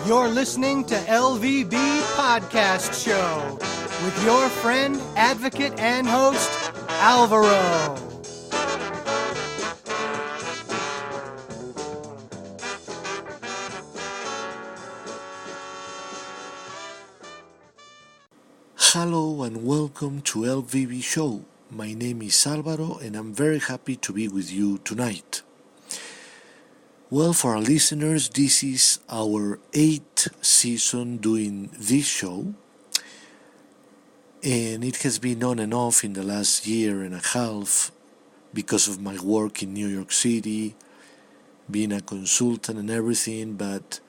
You're listening to LVB Podcast Show with your friend, advocate, and host, Alvaro. Hello and welcome to LVB Show. My name is Alvaro and I'm very happy to be with you tonight. Well, for our listeners, this is our 8th season doing this show, and it has been on and off in the last year and a half because of my work in New York City, being a consultant and everything, but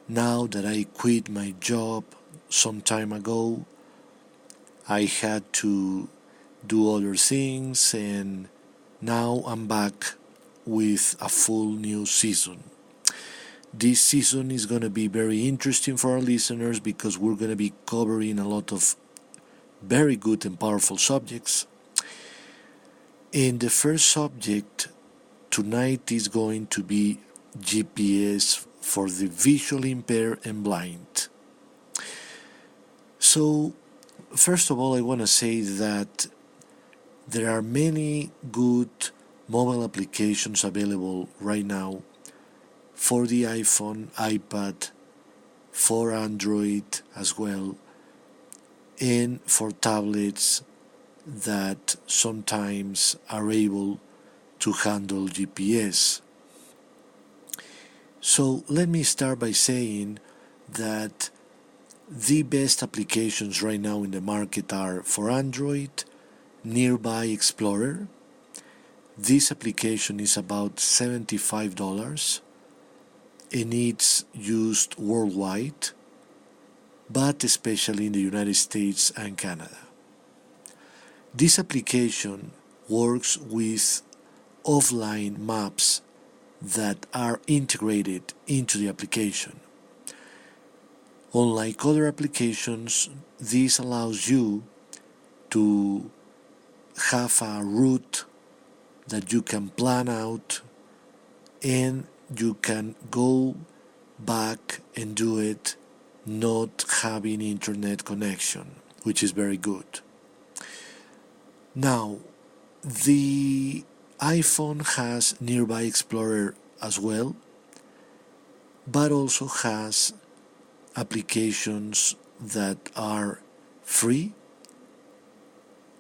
now that I quit my job some time ago, I had to do other things, and now I'm back with a full new season. This season is going to be very interesting for our listeners because we're going to be covering a lot of very good and powerful subjects. And the first subject tonight is going to be GPS for the visually impaired and blind. So, first of all, I want to say that there are many good mobile applications available right now for the iPhone, iPad, for Android as well, and for tablets that sometimes are able to handle GPS. So let me start by saying that the best applications right now in the market are for Android, Nearby Explorer. This application is about $75 and it's used worldwide, but especially in the United States and Canada. This application works with offline maps that are integrated into the application. Unlike other applications, this allows you to have a route that you can plan out and you can go back and do it not having internet connection, which is very good. Now, the iPhone has Nearby Explorer as well, but also has applications that are free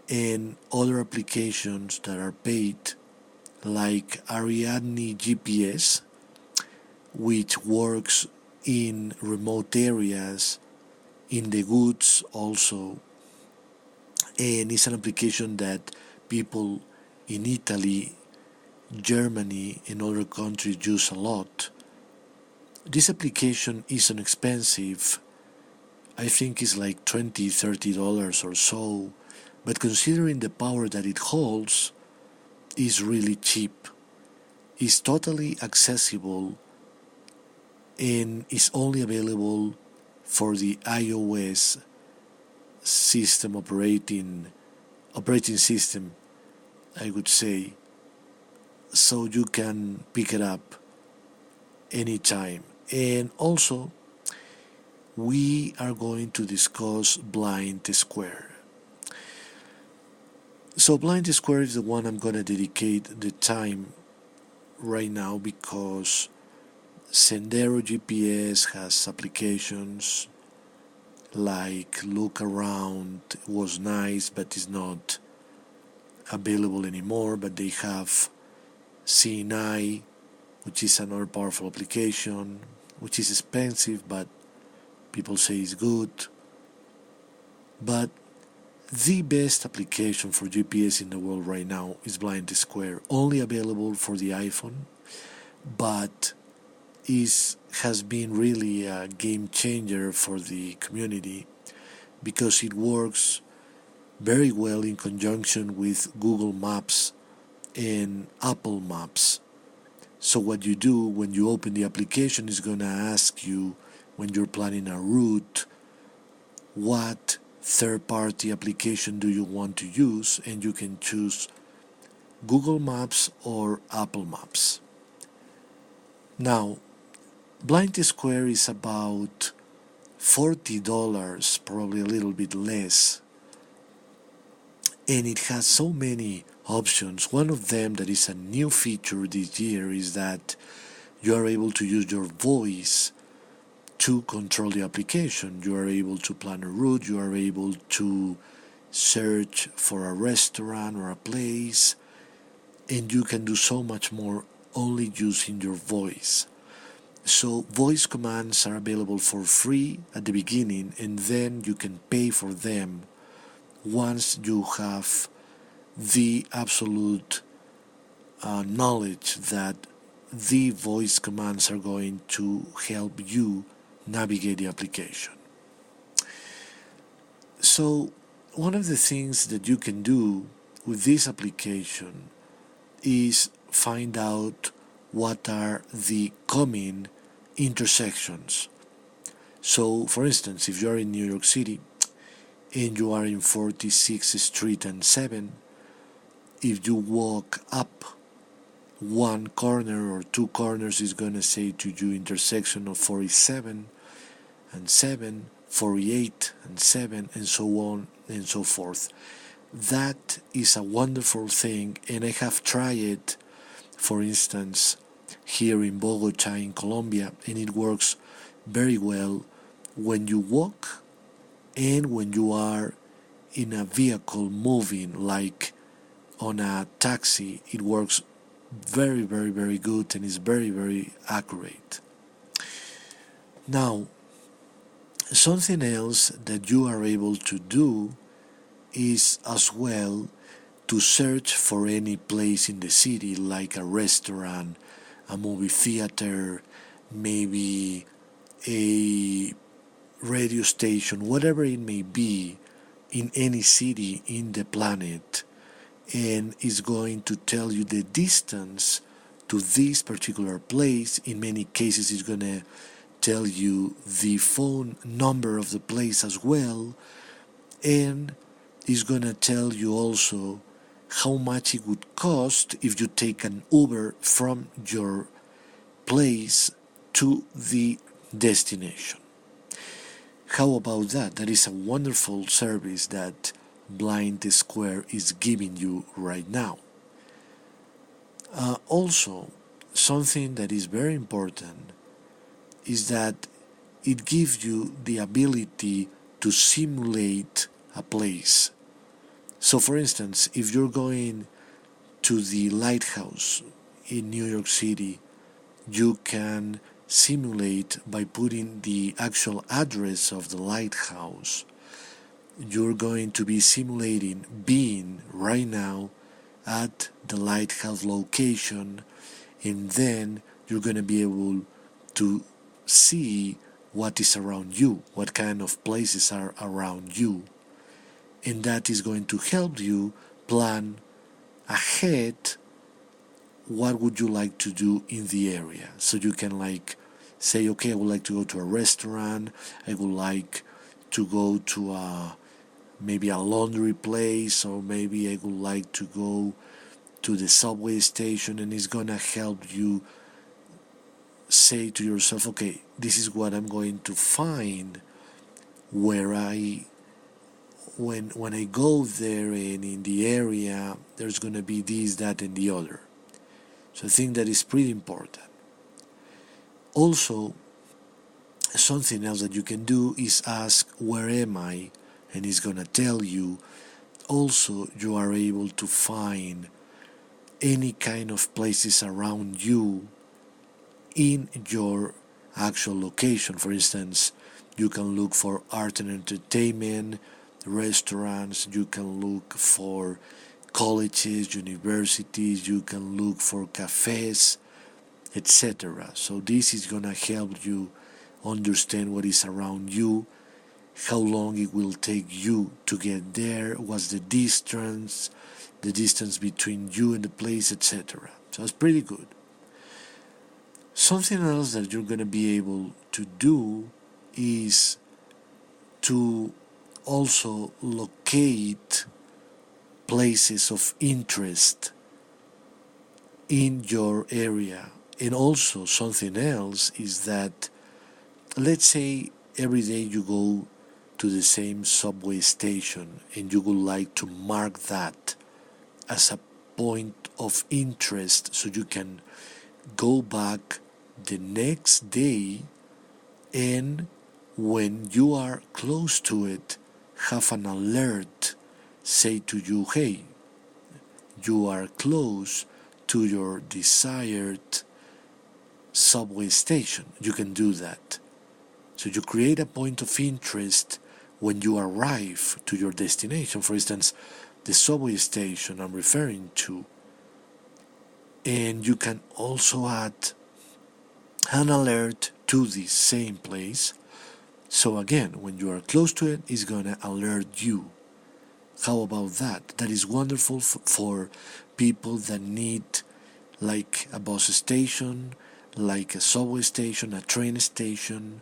and other applications that are paid, like Ariadne GPS, which works in remote areas, in the woods also, and it's an application that people in Italy, Germany, and other countries use a lot. This application isn't expensive. I think it's like $20-30 or so, but considering the power that it holds, is really cheap. It's totally accessible and is only available for the iOS system operating system, I would say, so you can pick it up anytime. And also, we are going to discuss Blind Square. So Blind Square is the one I'm going to dedicate the time right now because Sendero GPS has applications like Look Around. Was nice, but is not available anymore. But they have Seeing Eye, which is another powerful application, which is expensive, but people say it's good. But the best application for GPS in the world right now is Blind Square, only available for the iPhone, but has been really a game changer for the community because it works very well in conjunction with Google Maps and Apple Maps. So what you do when you open the application is going to ask you, when you're planning a route, what third-party application do you want to use, and you can choose Google Maps or Apple Maps. Now, Blind Square is about $40, probably a little bit less, and it has so many options. One of them that is a new feature this year is that you are able to use your voice to control the application. You are able to plan a route, you are able to search for a restaurant or a place, and you can do so much more only using your voice. So voice commands are available for free at the beginning, and then you can pay for them once you have the absolute knowledge that the voice commands are going to help you navigate the application. So one of the things that you can do with this application is find out what are the coming intersections. So for instance, if you're in New York City and you are in 46th Street and 7, if you walk up one corner or two corners, is going to say to you intersection of 47 and 7, 48 and 7, and so on and so forth. That is a wonderful thing, and I have tried it, for instance, here in Bogota in Colombia, and it works very well when you walk and when you are in a vehicle moving, like on a taxi. It works very, very, very good and is very, very accurate. Now, something else that you are able to do is as well to search for any place in the city, like a restaurant, a movie theater, maybe a radio station, whatever it may be in any city in the planet, and is going to tell you the distance to this particular place. In many cases, it's going to tell you the phone number of the place as well, and is going to tell you also how much it would cost if you take an Uber from your place to the destination. How about that? That is a wonderful service that Blind Square is giving you right now. Also, something that is very important is that it gives you the ability to simulate a place. So for instance, if you're going to the lighthouse in New York City, you can simulate by putting the actual address of the lighthouse. You're going to be simulating being right now at the lighthouse location, and then you're going to be able to see what is around you, what kind of places are around you, and that is going to help you plan ahead what would you like to do in the area. So you can like say, okay, I would like to go to a restaurant, I would like to go to maybe a laundry place, or maybe I would like to go to the subway station, and it's gonna help you say to yourself, okay, this is what I'm going to find where when I go there, and in the area there's gonna be this, that, and the other. So I think that is pretty important. Also, something else that you can do is ask, where am I? And it's gonna tell you. Also, you are able to find any kind of places around you in your actual location. For instance, you can look for art and entertainment, restaurants, you can look for colleges, universities, you can look for cafes, etc. So this is gonna help you understand what is around you, how long it will take you to get there, what's the distance between you and the place, etc. So it's pretty good. Something else that you're going to be able to do is to also locate places of interest in your area, And also something else is that, let's say every day you go to the same subway station and you would like to mark that as a point of interest so you can go back the next day, and when you are close to it, have an alert say to you, hey, you are close to your desired subway station. You can do that. So you create a point of interest when you arrive to your destination. For instance, the subway station I'm referring to. And you can also add an alert to the same place. So again, when you are close to it, it's going to alert you. How about that? That is wonderful for people that need like a bus station, like a subway station, a train station,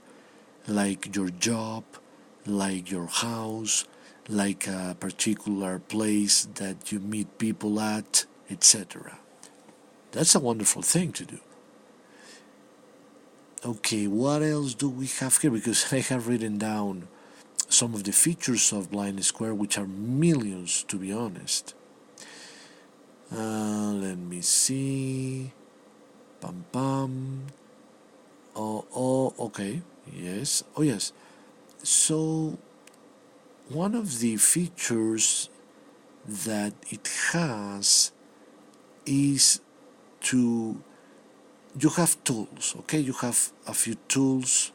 like your job, like your house, like a particular place that you meet people at, etc. That's a wonderful thing to do. Okay, what else do we have here? Because I have written down some of the features of Blind Square, which are millions, to be honest. Let me see. Pam pam. Oh, okay. Yes. Oh, yes. So, one of the features that it has is you have tools, okay? You have a few tools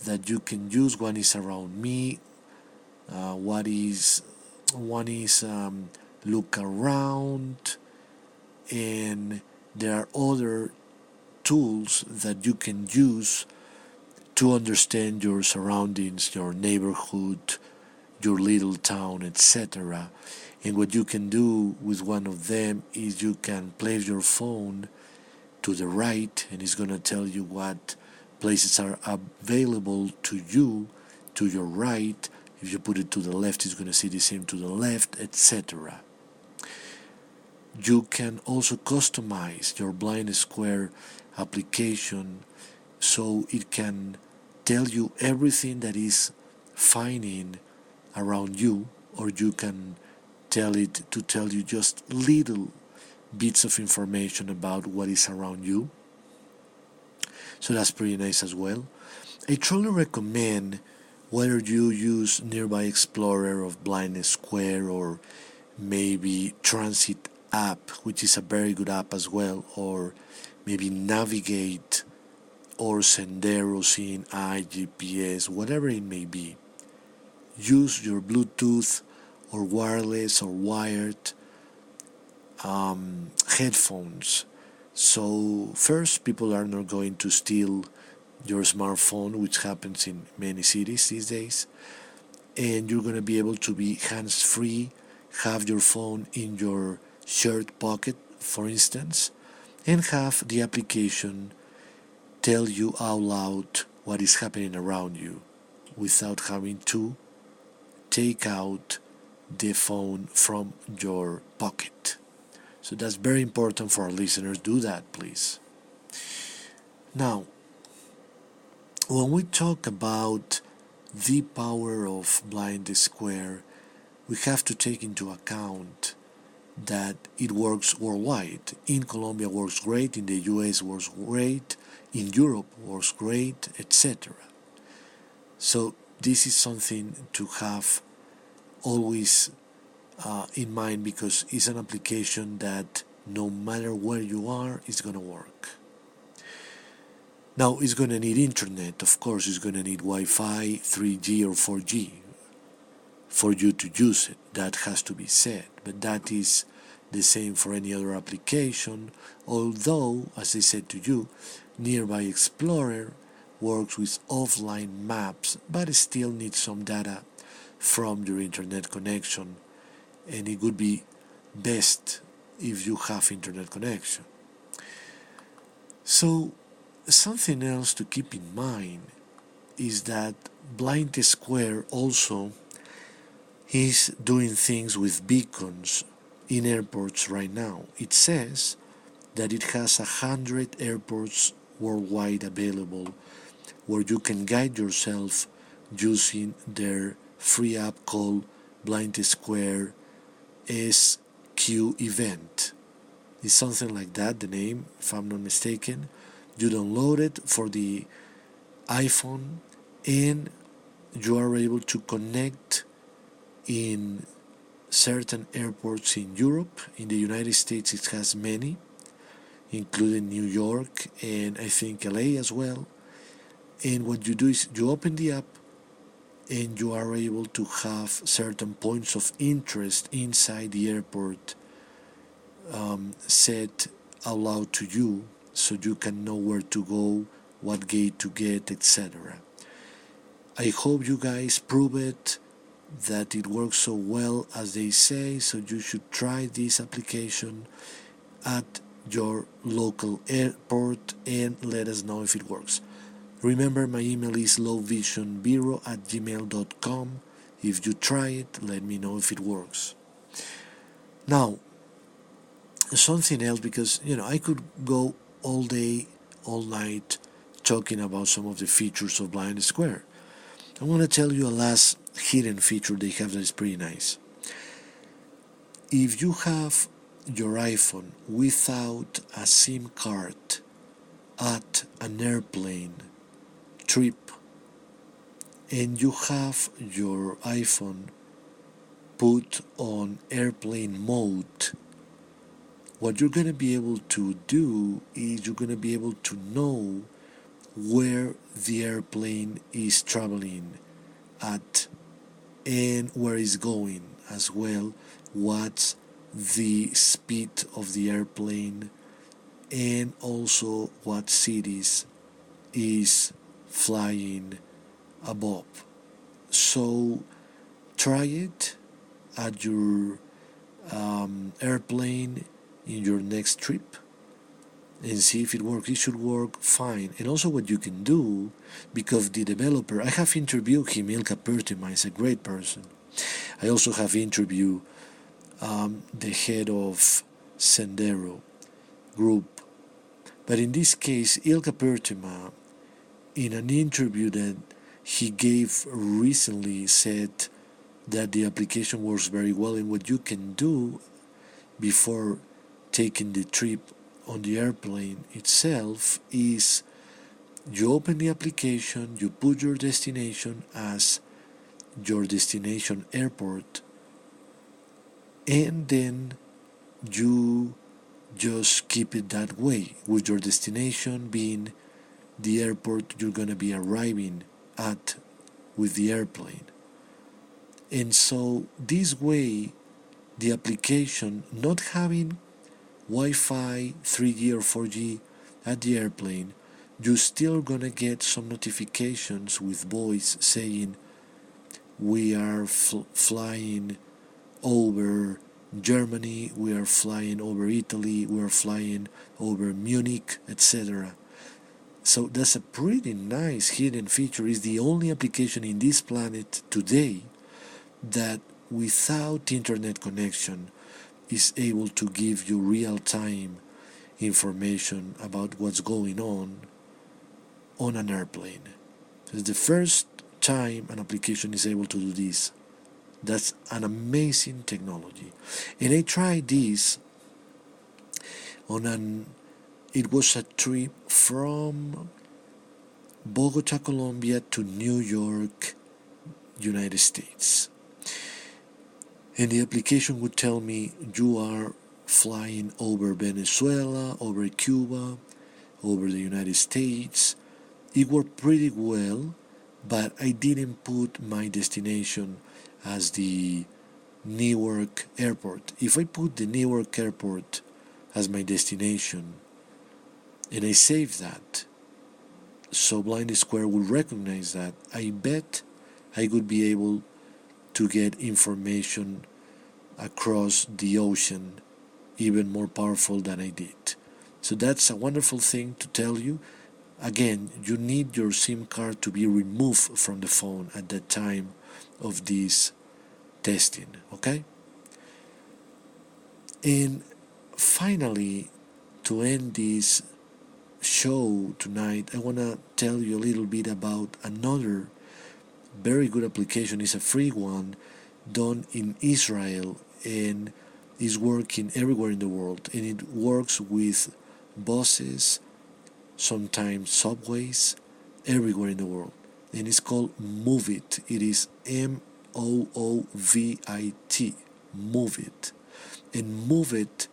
that you can use. One is around me. One is look around, and there are other tools that you can use to understand your surroundings, your neighborhood, your little town, etc. And what you can do with one of them is you can place your phone to the right, and it's going to tell you what places are available to you to your right. If you put it to the left, it's going to see the same to the left, etc. You can also customize your Blind Square application so it can tell you everything that is finding around you, or you can tell it to tell you just little bits of information about what is around you. So that's pretty nice as well. I truly recommend, whether you use Nearby Explorer of Blind Square or maybe Transit app, which is a very good app as well, or maybe Navigate or Senderos in iGPS, whatever it may be. Use your Bluetooth or wireless or wired headphones. So first, people are not going to steal your smartphone, which happens in many cities these days, and you're going to be able to be hands-free, have your phone in your shirt pocket, for instance, and have the application tell you out loud what is happening around you without having to take out the phone from your pocket. So that's very important for our listeners. Do that, please. Now, when we talk about the power of Blind Square, we have to take into account that it works worldwide. In Colombia works great, in the US works great, in Europe works great, etc. So this is something to have always in mind, because it's an application that no matter where you are, it's going to work. Now, it's going to need internet, of course. It's going to need Wi-Fi, 3G or 4G for you to use it. That has to be said, but that is the same for any other application, although, as I said to you, Nearby Explorer works with offline maps, but it still needs some data from your internet connection, and it would be best if you have internet connection. So something else to keep in mind is that Blind Square also is doing things with beacons in airports right now. It says that it has 100 airports worldwide available where you can guide yourself using their free app called Blind Square SQ Event. It's something like that, the name, if I'm not mistaken. You download it for the iPhone and you are able to connect in certain airports in Europe. In the United States it has many, including New York and I think LA as well. And what you do is you open the app and you are able to have certain points of interest inside the airport set out loud to you so you can know where to go, what gate to get, etc. I hope you guys prove it, that it works so well as they say, so you should try this application at your local airport and let us know if it works. Remember, my email is lowvisionbureau@gmail.com. If you try it, let me know if it works. Now, something else, because I could go all day, all night talking about some of the features of Blind Square. I want to tell you a last hidden feature they have that is pretty nice. If you have your iPhone without a SIM card at an airplane trip and you have your iPhone put on airplane mode, what you're going to be able to do is you're going to be able to know where the airplane is traveling at and where it's going as well, what's the speed of the airplane, and also what cities is flying above. So try it at your airplane in your next trip and see if it works. It should work fine. And also what you can do, because the developer, I have interviewed him, Ilka Pertima is a great person. I also have interviewed the head of Sendero group. But in this case, Ilka Pertima, in an interview that he gave recently, said that the application works very well, and what you can do before taking the trip on the airplane itself is you open the application, you put your destination as your destination airport, and then you just keep it that way, with your destination being the airport you're going to be arriving at with the airplane. And so this way, the application, not having Wi-Fi 3G or 4G at the airplane, you're still gonna get some notifications with voice saying we are flying over Germany, we are flying over Italy, we are flying over Munich, etc. So that's a pretty nice hidden feature. It's the only application in this planet today that without internet connection is able to give you real-time information about what's going on an airplane. It's the first time an application is able to do this. That's an amazing technology. And I tried this it was a trip from Bogota, Colombia to New York, United States. And the application would tell me you are flying over Venezuela, over Cuba, over the United States. It worked pretty well, but I didn't put my destination as the Newark airport. If I put the Newark airport as my destination and I save that, so Blind Square will recognize that, I bet I would be able to get information across the ocean even more powerful than I did. So that's a wonderful thing to tell you. Again, you need your SIM card to be removed from the phone at the time of this testing, okay? And finally, to end this show tonight, I want to tell you a little bit about another very good application. It's a free one done in Israel and is working everywhere in the world, and it works with buses, sometimes subways, everywhere in the world, and it's called MoveIt. It is MoovIt, MoveIt, and MoveIt,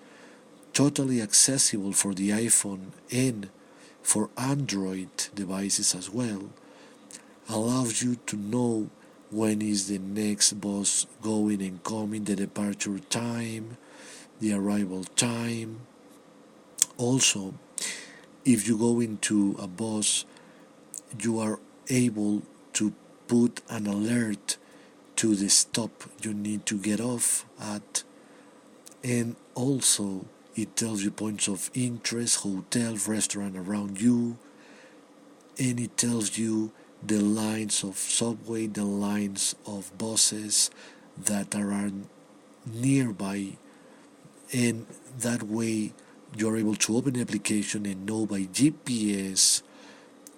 totally accessible for the iPhone and for Android devices as well, allows you to know when is the next bus going and coming, the departure time, the arrival time. Also, if you go into a bus, you are able to put an alert to the stop you need to get off at, and also it tells you points of interest, hotel, restaurant around you, and it tells you the lines of subway, the lines of buses that are nearby, and that way you're able to open the application and know by GPS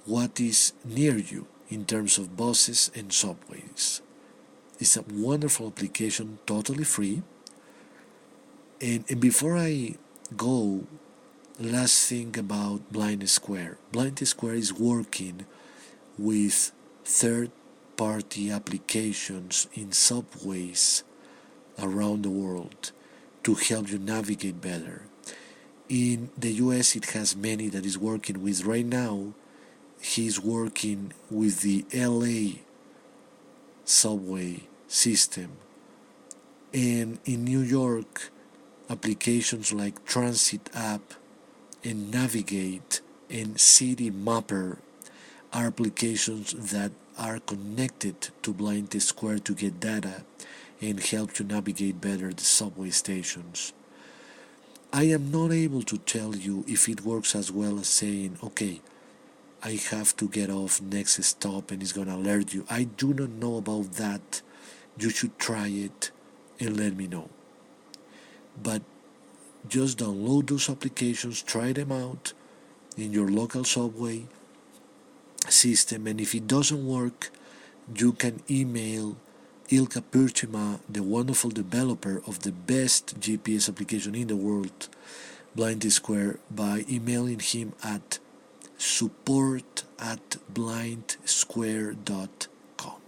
what is near you in terms of buses and subways. It's a wonderful application, totally free. And before I go, last thing about Blind Square. Blind Square is working with third-party applications in subways around the world to help you navigate better. In the US, it has many that is working with. Right now, he's working with the LA subway system. And in New York, applications like Transit app and Navigate and City Mapper are applications that are connected to Blind Square to get data and help you navigate better the subway stations. I am not able to tell you if it works as well as saying, okay, I have to get off next stop and it's going to alert you. I do not know about that. You should try it and let me know. But just download those applications, try them out in your local subway system, and if it doesn't work, you can email Ilka Purchima, the wonderful developer of the best GPS application in the world, Blind Square, by emailing him at support@blindsquare.com.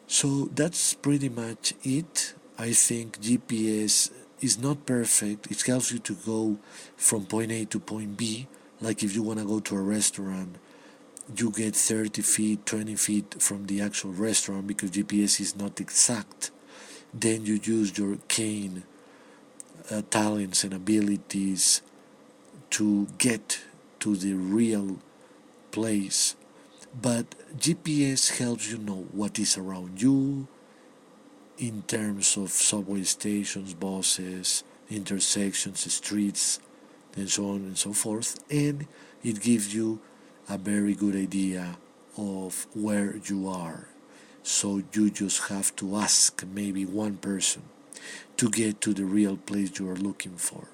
So that's pretty much it. I think GPS is not perfect. It helps you to go from point A to point B. Like if you want to go to a restaurant, you get 30 feet, 20 feet from the actual restaurant because GPS is not exact. Then you use your keen talents and abilities to get to the real place. But GPS helps you know what is around you in terms of subway stations, buses, intersections, streets, and so on and so forth, and it gives you a very good idea of where you are. So you just have to ask maybe one person to get to the real place you are looking for.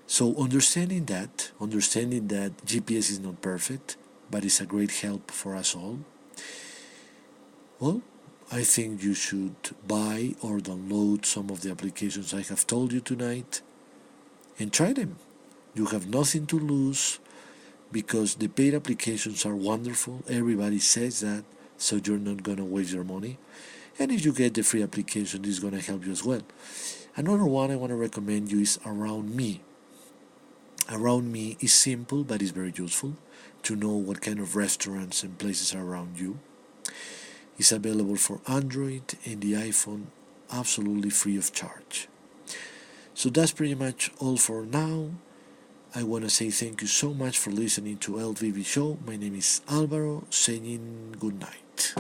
So understanding that GPS is not perfect, but it's a great help for us all, well, I think you should buy or download some of the applications I have told you tonight and try them. You have nothing to lose because the paid applications are wonderful. Everybody says that, so you're not going to waste your money. And if you get the free application, it's going to help you as well. Another one I want to recommend you is Around Me. Around Me is simple, but it's very useful to know what kind of restaurants and places are around you. It's available for Android and the iPhone, absolutely free of charge. So that's pretty much all for now. I want to say thank you so much for listening to LVB Show. My name is Alvaro, saying good night.